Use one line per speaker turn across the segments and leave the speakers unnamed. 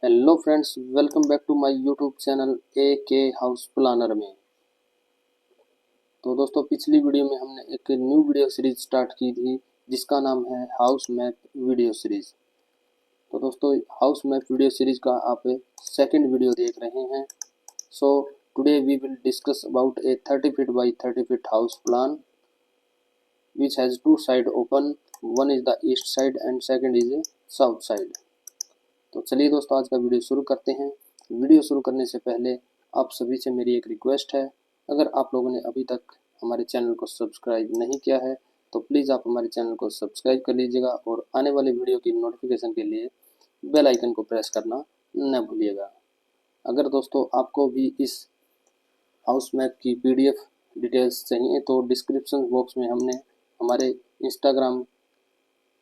Hello friends, welcome back to my YouTube channel A K House planner में। तो दोस्तों, पिछली वीडियो में हमने एक न्यू वीडियो सीरीज स्टार्ट की थी जिसका नाम है हाउस मैप वीडियो सीरीज। तो दोस्तों, हाउस मैप वीडियो सीरीज का आप सेकंड वीडियो देख रहे हैं। So today we will discuss about a 30 feet by 30 feet house plan which has two side open. One is the east side and second is south side. तो चलिए दोस्तों, आज का वीडियो शुरू करते हैं। वीडियो शुरू करने से पहले आप सभी से मेरी एक रिक्वेस्ट है, अगर आप लोगों ने अभी तक हमारे चैनल को सब्सक्राइब नहीं किया है तो प्लीज़ आप हमारे चैनल को सब्सक्राइब कर लीजिएगा और आने वाले वीडियो की नोटिफिकेशन के लिए बेल आइकन को प्रेस करना न भूलिएगा। अगर दोस्तों आपको भी इस हाउस मैप की PDF डिटेल्स चाहिए तो डिस्क्रिप्शन बॉक्स में हमने हमारे इंस्टाग्राम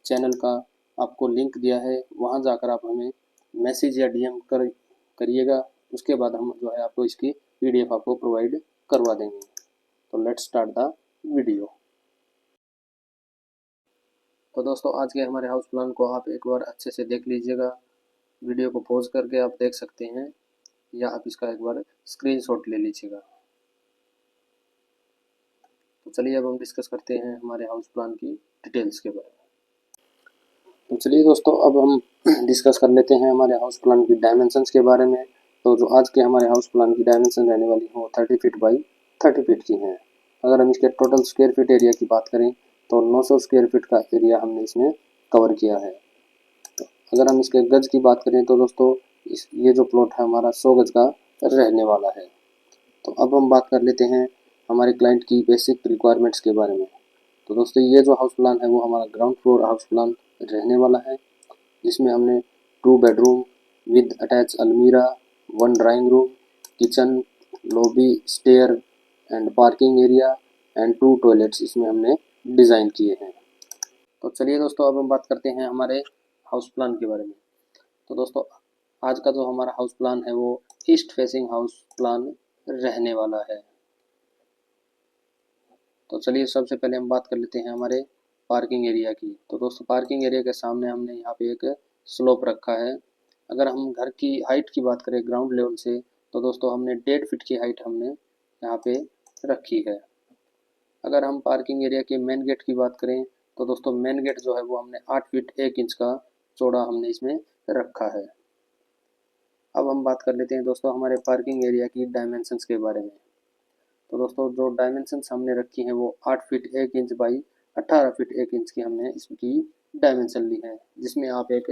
चैनल का आपको लिंक दिया है, वहां जाकर आप हमें मैसेज या DM करिएगा। उसके बाद हम जो है आपको इसकी PDF आपको प्रोवाइड करवा देंगे। तो लेट्स स्टार्ट द वीडियो। तो दोस्तों, आज के हमारे हाउस प्लान को आप एक बार अच्छे से देख लीजिएगा। वीडियो को पॉज करके आप देख सकते हैं या आप इसका एक बार स्क्रीनशॉट ले लीजिएगा। तो चलिए अब हम डिस्कस करते हैं हमारे हाउस प्लान की डिटेल्स के बारे में। तो चलिए दोस्तों, अब हम डिस्कस कर लेते हैं हमारे हाउस प्लान की डायमेंशंस के बारे में। तो जो आज के हमारे हाउस प्लान की डायमेंशन रहने वाली है वो 30 फीट बाई 30 फीट की हैं। अगर हम इसके टोटल स्क्वायर फीट एरिया की बात करें तो 900 स्क्वायर फीट का एरिया हमने इसमें कवर किया है। तो अगर हम इसके गज की बात करें तो दोस्तों ये जो प्लॉट है हमारा 100 गज का रहने वाला है। तो अब हम बात कर लेते हैं हमारे क्लाइंट की बेसिक रिक्वायरमेंट्स के बारे में। तो दोस्तों, ये जो हाउस प्लान है वो हमारा ग्राउंड फ्लोर हाउस प्लान रहने वाला है। इसमें हमने 2 bedroom with attach almirah, 1 drawing room, kitchen, lobby, stair and parking area and 2 toilets इसमें हमने डिज़ाइन किए हैं। तो चलिए दोस्तों, अब हम बात करते हैं हमारे हाउस प्लान के बारे में। तो दोस्तों, आज का जो हमारा हाउस प्लान है वो ईस्ट फेसिंग हाउस प्लान रहने वाला है। तो चलिए सबसे पहले हम बात कर लेते हैं हमारे पार्किंग एरिया की। तो दोस्तों, पार्किंग एरिया के सामने हमने यहाँ पे एक स्लोप रखा है। अगर हम घर की हाइट की बात करें ग्राउंड लेवल से तो दोस्तों हमने 1.5 फीट की हाइट हमने यहाँ पे रखी है। अगर हम पार्किंग एरिया के मेन गेट की बात करें तो दोस्तों मेन गेट जो है वो हमने 8 फीट 1 इंच का चौड़ा हमने इसमें रखा है। अब हम बात कर लेते हैं दोस्तों हमारे पार्किंग एरिया की डायमेंशंस के बारे में। तो दोस्तों, जो डायमेंशंस हमने रखी हैं वो 8 feet 1 inch by 18 feet 1 inch की हमने इसकी डायमेंशन ली है, जिसमें आप एक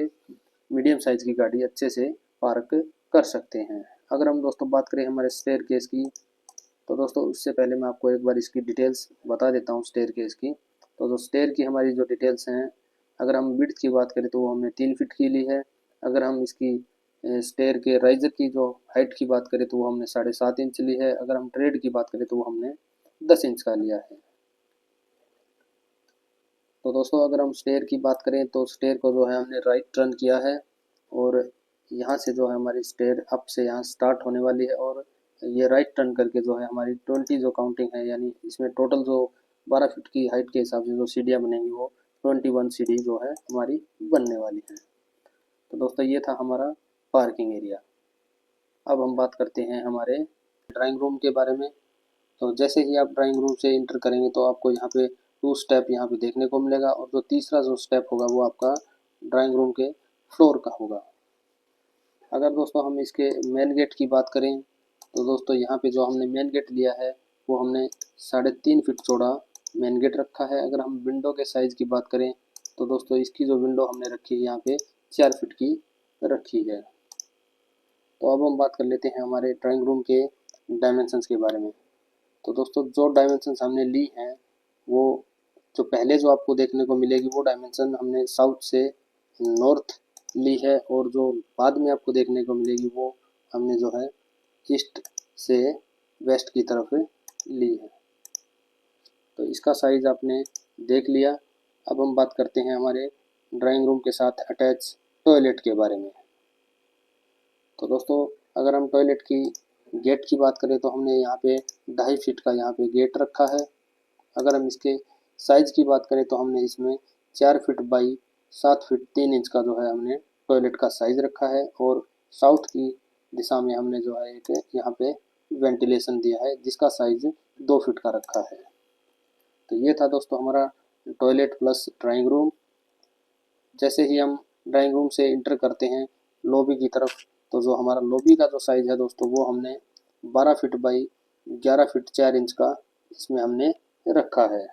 मीडियम साइज की गाड़ी अच्छे से पार्क कर सकते हैं। अगर हम दोस्तों बात करें हमारे स्टेयरकेस की तो दोस्तों उससे पहले मैं आपको एक बार इसकी डिटेल्स बता देता हूँ स्टेयरकेस की। तो जो स्टेयर की हमारी जो डिटेल्स हैं, अगर हम विड्थ की बात करें तो वो हमने 3 फीट की ली है। अगर हम इसकी स्टेयर के राइजर की जो हाइट की बात करें तो वो हमने 7.5 इंच ली है। अगर हम ट्रेड की बात करें तो वो हमने 10 इंच का लिया है। तो दोस्तों, अगर हम स्टेयर की बात करें तो स्टेयर को जो है हमने राइट टर्न किया है और यहाँ से जो है हमारी स्टेयर अप से यहाँ स्टार्ट होने वाली है और ये राइट टर्न करके जो है हमारी 20 जो काउंटिंग है, यानी इसमें टोटल जो 12 फीट की हाइट के हिसाब से जो सीढ़ियाँ बनेंगी वो 21 सीढ़ी जो है हमारी बनने वाली है। तो दोस्तों, ये था हमारा पार्किंग एरिया। अब हम बात करते हैं हमारे ड्राइंग रूम के बारे में। तो जैसे ही आप ड्राइंग रूम से इंटर करेंगे तो आपको यहाँ पे 2 स्टेप यहाँ पे देखने को मिलेगा और जो तीसरा जो स्टेप होगा वो आपका ड्राइंग रूम के फ्लोर का होगा। अगर दोस्तों हम इसके मेन गेट की बात करें तो दोस्तों यहाँ पे जो हमने मेन गेट लिया है वो हमने 3.5 फीट चौड़ा मेन गेट रखा है। अगर हम विंडो के साइज़ की बात करें तो दोस्तों इसकी जो विंडो हमने रखी है यहाँ पे 4 फीट की रखी है। तो अब हम बात कर लेते हैं हमारे ड्राइंग रूम के डायमेंशंस के बारे में। तो दोस्तों, जो डायमेंशंस हमने ली हैं वो जो पहले जो आपको देखने को मिलेगी वो डायमेंशन हमने साउथ से नॉर्थ ली है और जो बाद में आपको देखने को मिलेगी वो हमने जो है ईस्ट से वेस्ट की तरफ ली है। तो इसका साइज़ आपने देख लिया। अब हम बात करते हैं हमारे ड्राइंग रूम के साथ अटैच टॉयलेट के बारे में। तो दोस्तों, अगर हम टॉयलेट की गेट की बात करें तो हमने यहाँ पे 2.5 फीट का यहाँ पे गेट रखा है। अगर हम इसके साइज़ की बात करें तो हमने इसमें 4 फीट बाई 7 फीट 3 इंच का जो है हमने टॉयलेट का साइज़ रखा है और साउथ की दिशा में हमने जो है एक यहाँ पे वेंटिलेशन दिया है जिसका साइज 2 फीट का रखा है। तो ये था दोस्तों हमारा टॉयलेट प्लस ड्राइंग रूम। जैसे ही हम ड्राइंग रूम से इंटर करते हैं लॉबी की तरफ, तो जो हमारा लॉबी का जो साइज़ है दोस्तों वो हमने 12 फीट बाई 11 फीट 4 इंच का इसमें हमने रखा है।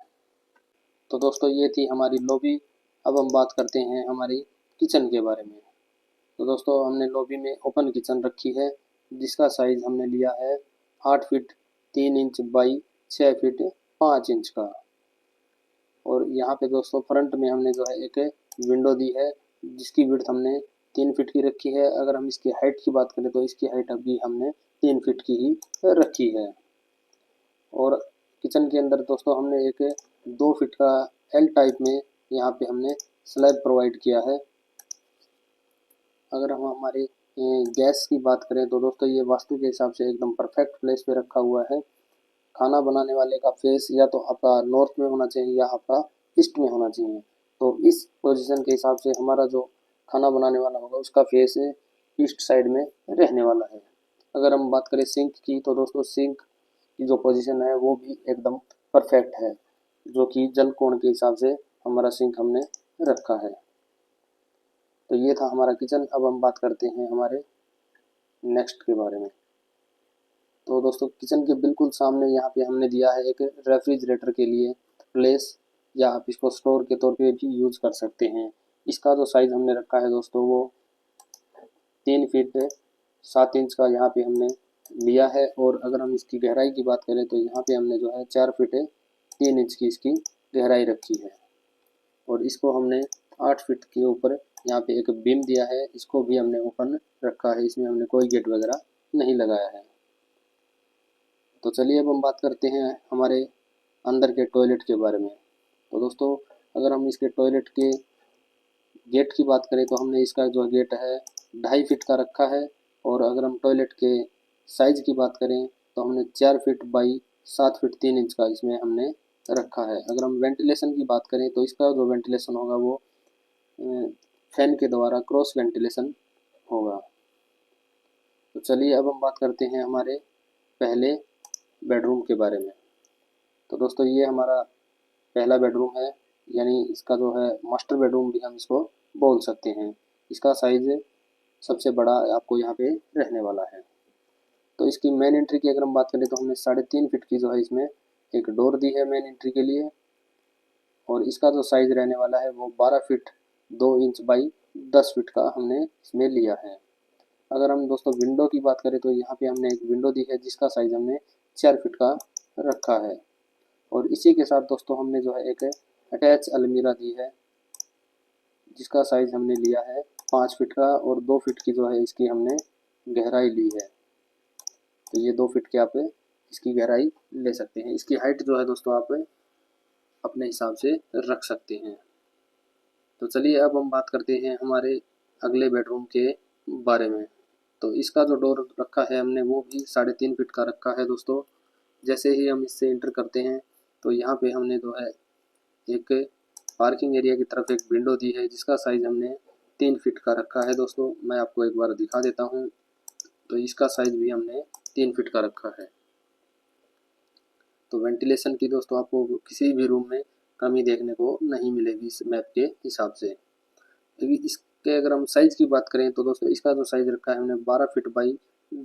तो दोस्तों ये थी हमारी लॉबी। अब हम बात करते हैं हमारी किचन के बारे में। तो दोस्तों हमने लॉबी में ओपन किचन रखी है जिसका साइज़ हमने लिया है 8 feet 3 inch by 6 feet 5 inch का। और यहाँ पे दोस्तों फ्रंट में हमने जो है एक विंडो दी है जिसकी विड्थ हमने 3 फीट की रखी है। अगर हम इसकी हाइट की बात करें तो इसकी हाइट अभी हमने 3 फीट की ही रखी है। और किचन के अंदर दोस्तों हमने एक 2 फीट का एल टाइप में यहाँ पे हमने स्लैब प्रोवाइड किया है। अगर हम हमारे गैस की बात करें तो दोस्तों ये वास्तु के हिसाब से एकदम परफेक्ट प्लेस पे रखा हुआ है। खाना बनाने वाले का फेस या तो आपका नॉर्थ में होना चाहिए या आपका ईस्ट में होना चाहिए। तो इस पोजीशन के हिसाब से हमारा जो खाना बनाने वाला होगा उसका फेस ईस्ट साइड में रहने वाला है। अगर हम बात करें सिंक की तो दोस्तों सिंक की जो पोजीशन है वो भी एकदम परफेक्ट है, जो कि जल कोण के हिसाब से हमारा सिंक हमने रखा है। तो ये था हमारा किचन। अब हम बात करते हैं हमारे नेक्स्ट के बारे में। तो दोस्तों किचन के बिल्कुल सामने यहाँ पे हमने दिया है एक रेफ्रिजरेटर के लिए प्लेस, या आप इसको स्टोर के तौर पे भी यूज़ कर सकते हैं। इसका जो साइज़ हमने रखा है दोस्तों वो 3 फीट 7 इंच का यहाँ पे हमने लिया है। और अगर हम इसकी गहराई की बात करें तो यहाँ पे हमने जो है 4 फीट 3 इंच की इसकी गहराई रखी है। और इसको हमने 8 फीट के ऊपर यहाँ पे एक बीम दिया है, इसको भी हमने ओपन रखा है, इसमें हमने कोई गेट वगैरह नहीं लगाया है। तो चलिए अब हम बात करते हैं हमारे अंदर के टॉयलेट के बारे में। तो दोस्तों अगर हम इसके टॉयलेट के गेट की बात करें तो हमने इसका जो गेट है 2.5 फीट का रखा है। और अगर हम टॉयलेट के साइज़ की बात करें तो हमने 4 फीट बाई 7 फीट 3 इंच का इसमें हमने रखा है। अगर हम वेंटिलेशन की बात करें तो इसका जो वेंटिलेशन होगा वो फैन के द्वारा क्रॉस वेंटिलेशन होगा। तो चलिए अब हम बात करते हैं हमारे पहले बेडरूम के बारे में। तो दोस्तों ये हमारा पहला बेडरूम है, यानी इसका जो है मास्टर बेडरूम भी हम इसको बोल सकते हैं। इसका साइज़ सबसे बड़ा आपको यहाँ पे रहने वाला है। तो इसकी मेन एंट्री की अगर हम बात करें तो हमने 3.5 फीट की जो है इसमें एक डोर दी है मेन एंट्री के लिए। और इसका जो साइज़ रहने वाला है वो 12 फीट 2 इंच बाई 10 फीट का हमने इसमें लिया है। अगर हम दोस्तों विंडो की बात करें तो यहाँ पे हमने एक विंडो दी है जिसका साइज़ हमने 4 फीट का रखा है। और इसी के साथ दोस्तों हमने जो है एक अटैच अलमीरा दी है जिसका साइज़ हमने लिया है 5 फीट का। और 2 फीट की जो है इसकी हमने गहराई ली है। तो ये 2 फीट की आप इसकी गहराई ले सकते हैं। इसकी हाइट जो है दोस्तों आप अपने हिसाब से रख सकते हैं। तो चलिए अब हम बात करते हैं हमारे अगले बेडरूम के बारे में। तो इसका जो डोर रखा है हमने वो भी 3.5 फीट का रखा है दोस्तों। जैसे ही हम इससे इंटर करते हैं तो यहाँ पे हमने जो है एक पार्किंग एरिया की तरफ एक विंडो दी है जिसका साइज़ हमने 3 फीट का रखा है दोस्तों। मैं आपको एक बार दिखा देता हूँ। तो इसका साइज़ भी हमने 3 फीट का रखा है। तो वेंटिलेशन की दोस्तों आपको किसी भी रूम में कमी देखने को नहीं मिलेगी इस मैप के हिसाब से। इसके अगर हम साइज़ की बात करें तो दोस्तों इसका जो साइज़ रखा है हमने 12 फीट बाई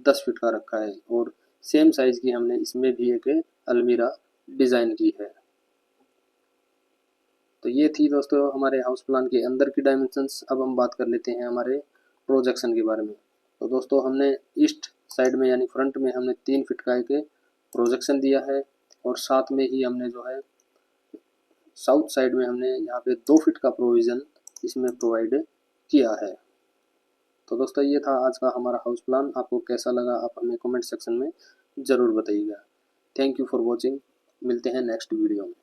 10 फीट का रखा है। और सेम साइज़ की हमने इसमें भी एक अलमीरा डिज़ाइन की है। तो ये थी दोस्तों हमारे हाउस प्लान के अंदर की डायमेंशंस। अब हम बात कर लेते हैं हमारे प्रोजेक्शन के बारे में। तो दोस्तों हमने ईस्ट साइड में यानी फ्रंट में हमने 3 फीट का एक प्रोजेक्शन दिया है। और साथ में ही हमने जो है साउथ साइड में हमने यहाँ पे 2 फीट का प्रोविज़न इसमें प्रोवाइड किया है। तो दोस्तों ये था आज का हमारा हाउस प्लान। आपको कैसा लगा आप हमें कमेंट सेक्शन में ज़रूर बताइएगा। Thank you for watching. मिलते हैं नेक्स्ट वीडियो में।